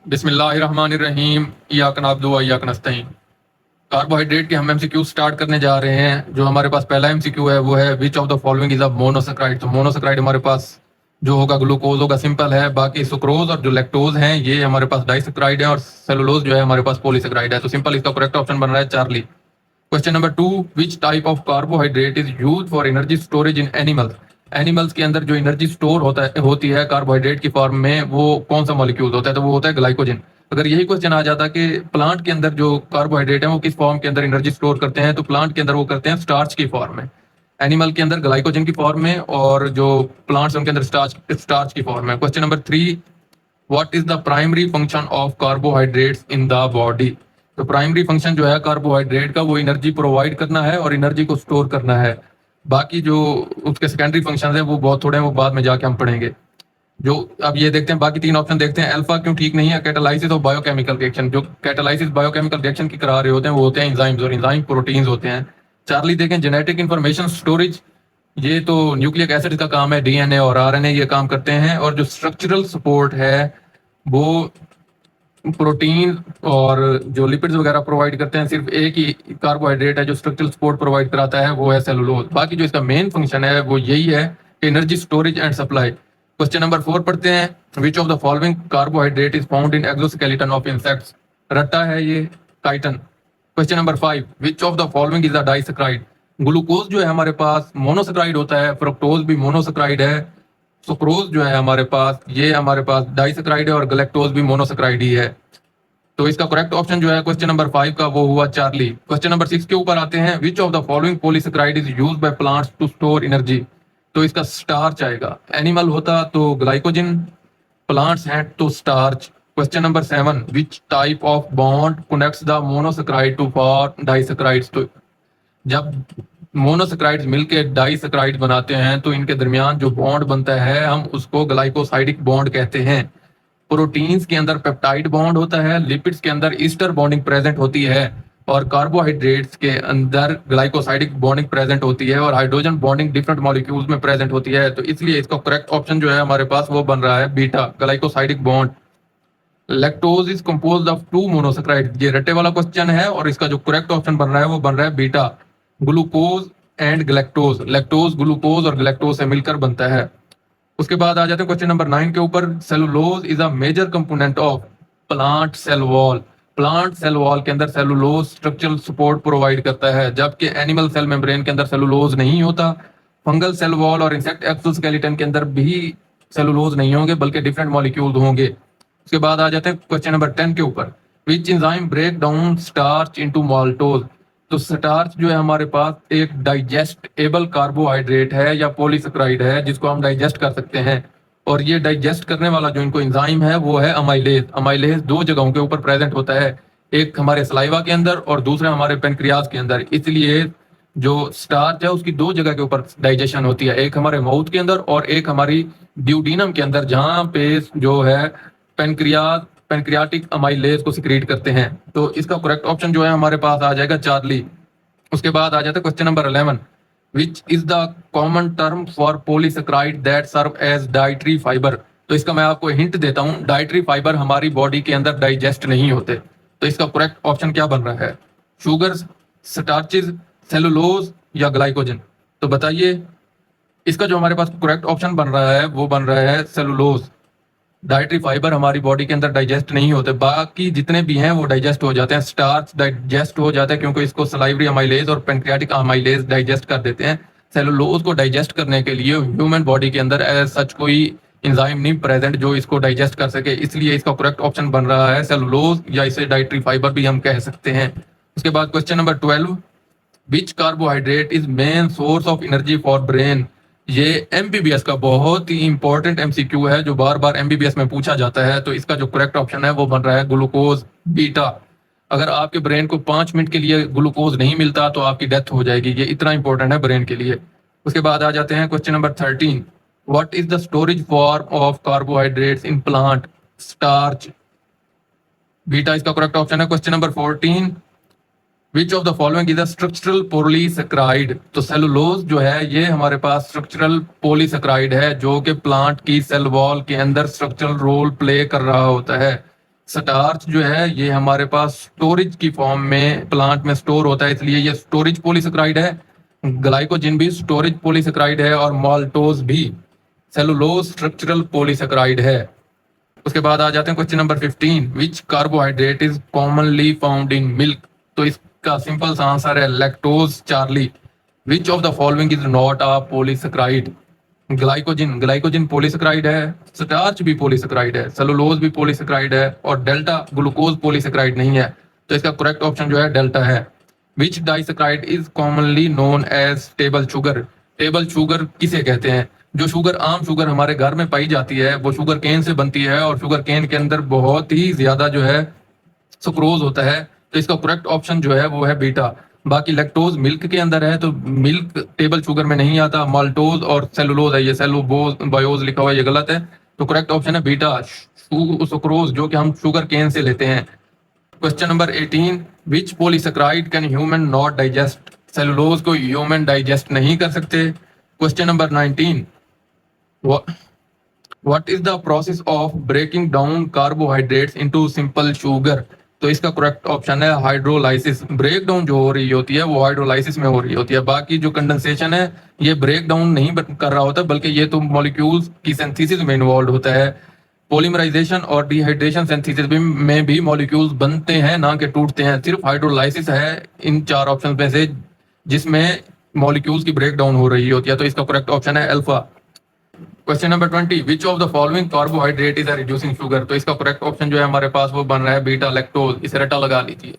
बिस्मिल्लाहिर्रहमानिर्रहीम इय्याक नअब्दु व इय्याक नस्तईन। कार्बोहाइड्रेट के हम एमसीक्यू स्टार्ट करने जा रहे हैं। जो हमारे पास पहला एमसीक्यू है वो है विच of the following is a monosaccharide. तो मोनोसेक्राइड हमारे पास जो होगा ग्लूकोज होगा, सिंपल है। बाकी सुक्रोज और जो लैक्टोज हैं ये हमारे पास डाइसेक्राइड है और सेलुलोज जो है हमारे पास पॉलीसेक्राइड है। तो सिंपल इसका करेक्ट ऑप्शन बन रहा है Charlie. Question number 2, which type of carbohydrate is use for energy storage in animals. Animals के अंदर जो एनर्जी स्टोर होती है कार्बोहाइड्रेट की फॉर्म में, वो कौन सा मॉलिक्यूल होता है? तो वो होता है ग्लाइकोजन। अगर यही क्वेश्चन आ जाता कि प्लांट के अंदर जो कार्बोहाइड्रेट है वो किस फॉर्म के अंदर एनर्जी स्टोर करते हैं, तो प्लांट के अंदर वो करते हैं स्टार्च की फॉर्म में, एनिमल के अंदर ग्लाइकोजन की फॉर्म में, और जो प्लांट्स उनके अंदर स्टार्च की फॉर्म में। Question number 3, what is the primary function of carbohydrates in the body. तो प्राइमरी फंक्शन जो है कार्बोहाइड्रेट का वो एनर्जी प्रोवाइड करना है और एनर्जी को स्टोर करना है। बाकी जो उसके सेकेंडरी फंक्शन है वो बहुत थोड़े हैं, वो बाद में जाके हम पढ़ेंगे। जो अब ये देखते हैं, बाकी तीन ऑप्शन देखते हैं। अल्फा क्यों ठीक नहीं है? कैटालाइसिस और बायोकेमिकल रिएक्शन। जो कैटालाइसिस बायोकेमिकल रिएक्शन की करा रहे होते हैं वो होते हैं एंजाइम्स, और एंजाइम प्रोटीन्स होते हैं। चार्ली देखें, जेनेटिक इंफॉर्मेशन स्टोरेज, ये तो न्यूक्लिक एसिड का काम है, डीएनए और आरएनए ये काम करते हैं। और जो स्ट्रक्चरल सपोर्ट है वो प्रोटीन और जो लिपिड्स वगैरह प्रोवाइड करते हैं। सिर्फ एक ही कार्बोहाइड्रेट है जो स्ट्रक्चरल सपोर्ट प्रोवाइड कराता है, वो है सेलुलोज। बाकी जो इसका मेन फंक्शन है वो यही है, energy storage and supply. Question number 4 पढ़ते हैं। Which of the following carbohydrate is found in exoskeleton of insects. रट्टा है ये, chiton. Question number 5, which of the following is a disaccharide. Glucose जो है हमारे पास मोनोसेक्राइड होता है, फ्रक्टोज भी मोनोसेक्राइड है, सुक्रोज जो है हमारे पास डाइसेक्राइड है, और गलेक्टोज भी मोनोसेक्राइड ही है। तो इसका करेक्ट ऑप्शन जो है क्वेश्चन नंबर 5 का वो हुआ चार्ली। क्वेश्चन नंबर 6 के ऊपर आते हैं। Which of the following polysaccharide is used by plants to store energy. तो इसका स्टार्च आएगा। एनिमल होता तो ग्लाइकोजन, प्लांट्स हैं तो starch. Question number 7, which type of bond connects the monosaccharide to form disaccharides. तो जब मोनोसेक्राइड्स मिलकर डाइसेक्राइड बनाते हैं तो इनके दरमियान जो बॉन्ड बनता है हम उसको ग्लाइकोसाइडिक बॉन्ड कहते हैं। प्रोटीन्स के अंदर पेप्टाइड बॉन्ड होता है, लिपिड्स के अंदर ईस्टर बॉन्डिंग प्रेजेंट होती है, और कार्बोहाइड्रेट्स के अंदर ग्लाइकोसाइडिक बॉन्डिंग प्रेजेंट होती है, और हाइड्रोजन बॉन्डिंग डिफरेंट मॉलिक्यूल्स में प्रेजेंट होती है। तो इसलिए इसका करेक्ट ऑप्शन जो है हमारे पास वो बन रहा है beta, glycosidic bond. Lactose is composed of 2 monosaccharide. ये रट्टे वाला क्वेश्चन है और इसका जो करेक्ट ऑप्शन बन रहा है वो बन रहा है beta, glucose and galactose. Lactose glucose और ग्लैक्टोज से मिलकर बनता है। उसके बाद आ जाते हैं क्वेश्चन नंबर 9 के ऊपर। Cellulose is a major component of plant cell wall. Plant cell wall के अंदर सेलुलोज स्ट्रक्चरल सपोर्ट प्रोवाइड करता है, जबकि एनिमल सेल मेम्ब्रेन के अंदर सेलुलोज नहीं होता। फंगल सेल वॉल और इंसेक्ट एक्सोस्केलेटन के अंदर भी सेलुलोज नहीं होंगे, बल्कि डिफरेंट मॉलिक्यूल होंगे। उसके बाद आ जाते हैं क्वेश्चन नंबर 10 के ऊपर। Which enzyme break down starch into maltose. तो स्टार्च जो है हमारे पास एक डाइजेस्टेबल कार्बोहाइड्रेट है या पॉलीसेक्राइड है जिसको हम डाइजेस्ट कर सकते हैं, और ये डाइजेस्ट करने वाला जो इनको एंजाइम है वो है अमाइलेज। अमाइलेज 2 जगहों के ऊपर प्रेजेंट होता है, एक हमारे सलाइवा के अंदर और दूसरा हमारे पेनक्रियाज के अंदर। इसलिए जो स्टार्च है उसकी 2 जगह के ऊपर डाइजेशन होती है, एक हमारे माउथ के अंदर और एक हमारी ड्यूडीनम के अंदर, जहां पे जो है पेनक्रियाटिक अमाइलेज को सिक्रीट करते हैं। तो इसका करेक्ट ऑप्शन जो है हमारे पास आ जाएगा चार्ली। उसके बाद आ जाता है question number 11, which is the common term for polysaccharide that serve as dietary fibre. तो इसका मैं आपको हिंट देता हूं, डाइटरी फाइबर हमारी बॉडी के अंदर डाइजेस्ट नहीं होते। तो इसका करेक्ट ऑप्शन क्या बन रहा है? शुगर्स, स्टार्चेज, सेलुलोज या ग्लाइकोजन। तो बताइए, इसका जो हमारे पास करेक्ट ऑप्शन बन रहा है वो बन रहा है सेलुलोज। डाइटरी फाइबर हमारी बॉडी के अंदर डाइजेस्ट नहीं होते, बाकी जितने भी हैं वो डाइजेस्ट हो जाते हैं। स्टार्च डाइजेस्ट हो जाता है क्योंकि इसको सलाइवरी अमाइलेज और पेनक्रियाटिक अमाइलेज डाइजेस्ट कर देते हैं। सेलुलोज को डाइजेस्ट करने के लिए ह्यूमन बॉडी के अंदर एज सच कोई एंजाइम नहीं प्रेजेंट जो इसको डाइजेस्ट कर सके, इसलिए इसका करेक्ट ऑप्शन बन रहा है सेलुलोज, या इसे डाइटरी फाइबर भी हम कह सकते हैं। उसके बाद question number 12, which carbohydrate is main source of energy for brain. ये एमबीबीएस का बहुत ही इंपॉर्टेंट एमसीक्यू है जो बार बार एमबीबीएस में पूछा जाता है। तो इसका जो करेक्ट ऑप्शन है वो बन रहा है ग्लूकोज, बीटा। अगर आपके ब्रेन को 5 मिनट के लिए ग्लूकोज नहीं मिलता तो आपकी डेथ हो जाएगी, ये इतना इंपॉर्टेंट है ब्रेन के लिए। उसके बाद आ जाते हैं question number 13, what is the storage form of carbohydrates in plant. Starch, beta इसका करेक्ट ऑप्शन है। Question number 14, which of the following is a structural polysaccharide. तो सेलुलोज जो है ये हमारे पास स्ट्रक्चरल पॉलीसेक्राइड है जो कि प्लांट की सेल वॉल के अंदर स्ट्रक्चरल रोल प्ले कर रहा होता है। स्टार्च जो है ये हमारे पास स्टोरेज की फॉर्म में प्लांट में स्टोर होता है, इसलिए ये स्टोरेज पॉलीसेकेराइड है। ग्लाइकोजिन भी स्टोरेज पॉलीसेकेराइड है और माल्टोज भी सेलुलोज स्ट्रक्चरल पॉलीसेकेराइड है। उसके बाद आ जाते हैं question number 15, which carbohydrate is commonly found in milk. तो इसका सिंपल सा आंसर है lactose Charlie. Which of the following is not a polysaccharide. Glycogen polysaccharide है, स्टार्च भी पॉलीसेकेराइड है, सेलुलोज भी पॉलीसेकेराइड है और डेल्टा ग्लूकोज पॉलीसेकेराइड नहीं है। तो इसका करेक्ट ऑप्शन जो है डेल्टा है। Which disaccharide is commonly known as table sugar. Table sugar किसे कहते हैं? जो शुगर आम शुगर हमारे घर में पाई जाती है वो शुगर केन से बनती है और शुगर केन के अंदर बहुत ही ज्यादा जो है सुक्रोज होता है। तो इसका करेक्ट ऑप्शन जो है वो है बीटा। बाकी लैक्टोज मिल्क के अंदर है तो मिल्क टेबल शुगर में नहीं आता। माल्टोज और सेलुलोज है, ये सेलुबोज बायोज लिखा हुआ है, ये गलत है। तो करेक्ट ऑप्शन है बीटा, सुक्रोज, जो कि हम शुगर केन से लेते हैं। Question number 18, which polysaccharide can human not digest. Cellulose को ह्यूमन डाइजेस्ट नहीं कर सकते। Question number 19, what is the process of breaking down carbohydrates into simple sugar. तो इसका करेक्ट ऑप्शन है हाइड्रोलाइसिस। ब्रेक डाउन जो हो रही होती है वो हाइड्रोलाइसिस में हो रही होती है। बाकी जो कंडेंसेशन है ये ब्रेक डाउन नहीं कर रहा होता, बल्कि ये तो मॉलिक्यूल्स की सिंथेसिस में इन्वॉल्व होता है। पॉलीमराइजेशन और डिहाइड्रेशन सिंथेसिस में भी मॉलिक्यूल्स बनते हैं, ना कि टूटते हैं। सिर्फ हाइड्रोलाइसिस है इन चार ऑप्शन में से जिसमें मॉलिक्यूल्स की ब्रेक डाउन हो रही होती है। तो इसका करेक्ट ऑप्शन है alpha. Question number 20, which of the following carbohydrate is a reducing sugar. तो इसका करेक्ट ऑप्शन जो है हमारे पास वो बन रहा है बीटा लैक्टोज। इसे रटा लगा लीजिए।